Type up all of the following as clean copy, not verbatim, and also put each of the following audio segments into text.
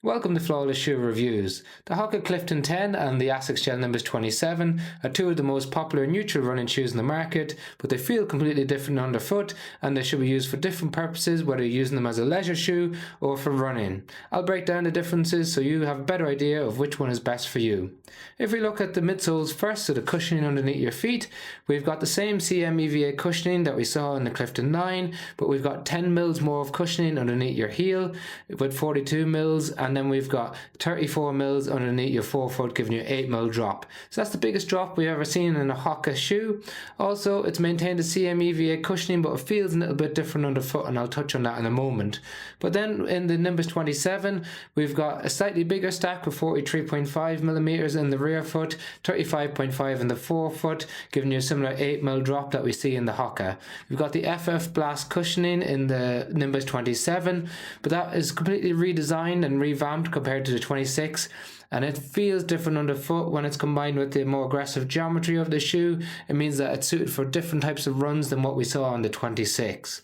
Welcome to Flawless Shoe Reviews. The Hoka Clifton 10 and the ASICS Gel Nimbus 27 are two of the most popular neutral running shoes in the market, but they feel completely different underfoot and they should be used for different purposes, whether you're using them as a leisure shoe or for running. I'll break down the differences so you have a better idea of which one is best for you. If we look at the midsoles first, so the cushioning underneath your feet, we've got the same CMEVA cushioning that we saw in the Clifton 9, but we've got 10 mils more of cushioning underneath your heel with 42 mils, and then we've got 34 mils underneath your forefoot, giving you 8 mil drop. So that's the biggest drop we've ever seen in a Hoka shoe. Also, it's maintained the CMEVA cushioning, but it feels a little bit different underfoot, and I'll touch on that in a moment. But then in the Nimbus 27, we've got a slightly bigger stack with 43.5 millimeters in the rear foot, 35.5 in the forefoot, giving you a similar 8 mil drop that we see in the Hoka. We've got the FF Blast cushioning in the Nimbus 27, but that is completely redesigned and revamped compared to the 26, and it feels different underfoot when it's combined with the more aggressive geometry of the shoe. It means that it's suited for different types of runs than what we saw on the 26.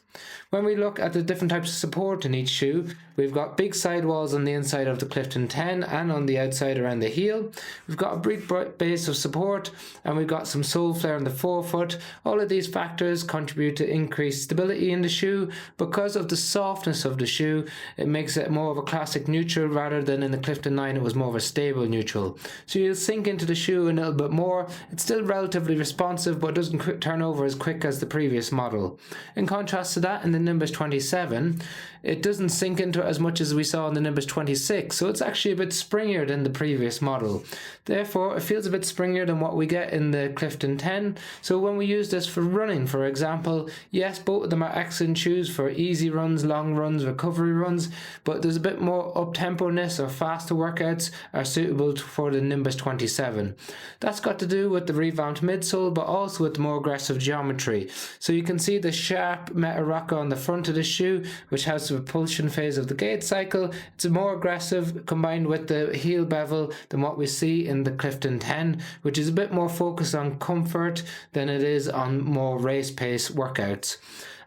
When we look at the different types of support in each shoe, we've got big sidewalls on the inside of the Clifton 10 and on the outside around the heel. We've got a big base of support, and we've got some sole flare in the forefoot. All of these factors contribute to increased stability in the shoe. Because of the softness of the shoe, it makes it more of a classic neutral rather than in the Clifton 9 it was more of a stable neutral. So you'll sink into the shoe a little bit more. It's still relatively responsive, but it doesn't turn over as quick as the previous model. In contrast to that, in the Nimbus 27, it doesn't sink into it as much as we saw in the Nimbus 26, so it's actually a bit springier than the previous model. Therefore, it feels a bit springier than what we get in the Clifton 10. So when we use this for running, for example, yes, both of them are excellent shoes for easy runs, long runs, recovery runs, but there's a bit more up-tempo-ness or faster workouts are suitable for the Nimbus 27. That's got to do with the revamped midsole, but also with the more aggressive geometry. So you can see the sharp metal rocker on the front of the shoe, which has the propulsion phase of the gait cycle. It's more aggressive combined with the heel bevel than what we see in the Clifton 10, which is a bit more focused on comfort than it is on more race pace workouts.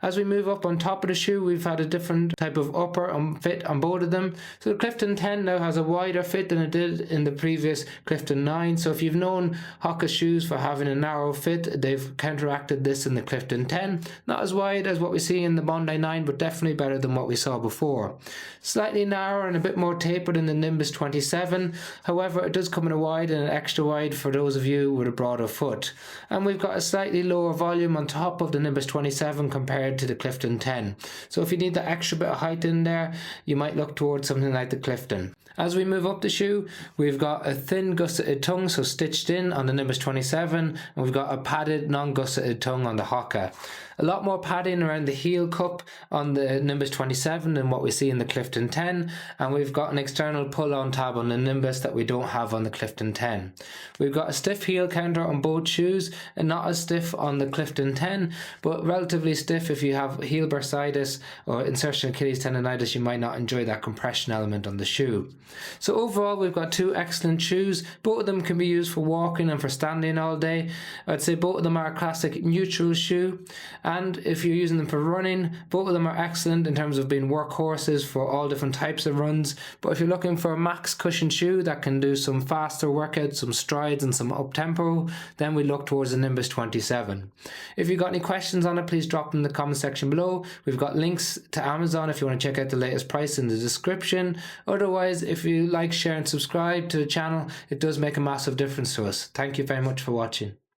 As we move up on top of the shoe, we've had a different type of upper fit on both of them. So the Clifton 10 now has a wider fit than it did in the previous Clifton 9. So if you've known Hoka shoes for having a narrow fit, they've counteracted this in the Clifton 10. Not as wide as what we see in the Bondi 9, but definitely better than what we saw before. Slightly narrower and a bit more tapered in the Nimbus 27. However, it does come in a wide and an extra wide for those of you with a broader foot. And we've got a slightly lower volume on top of the Nimbus 27 compared to the Clifton 10. So if you need that extra bit of height in there, you might look towards something like the Clifton. As we move up the shoe, we've got a thin gusseted tongue, so stitched in on the Nimbus 27, and we've got a padded non-gusseted tongue on the Hoka. A lot more padding around the heel cup on the Nimbus 27 than what we see in the Clifton 10, and we've got an external pull-on tab on the Nimbus that we don't have on the Clifton 10. We've got a stiff heel counter on both shoes, and not as stiff on the Clifton 10, but relatively stiff if you have heel bursitis or insertion Achilles tendonitis. You might not enjoy that compression element on the shoe. So overall, we've got two excellent shoes. Both of them can be used for walking and for standing all day. I'd say both of them are a classic neutral shoe. And if you're using them for running, both of them are excellent in terms of being workhorses for all different types of runs. But if you're looking for a max cushion shoe that can do some faster workouts, some strides and some up-tempo, then we look towards the Nimbus 27. If you've got any questions on it, please drop them in the comment section below. We've got links to Amazon if you want to check out the latest price in the description. Otherwise, if you like, share and subscribe to the channel, it does make a massive difference to us. Thank you very much for watching.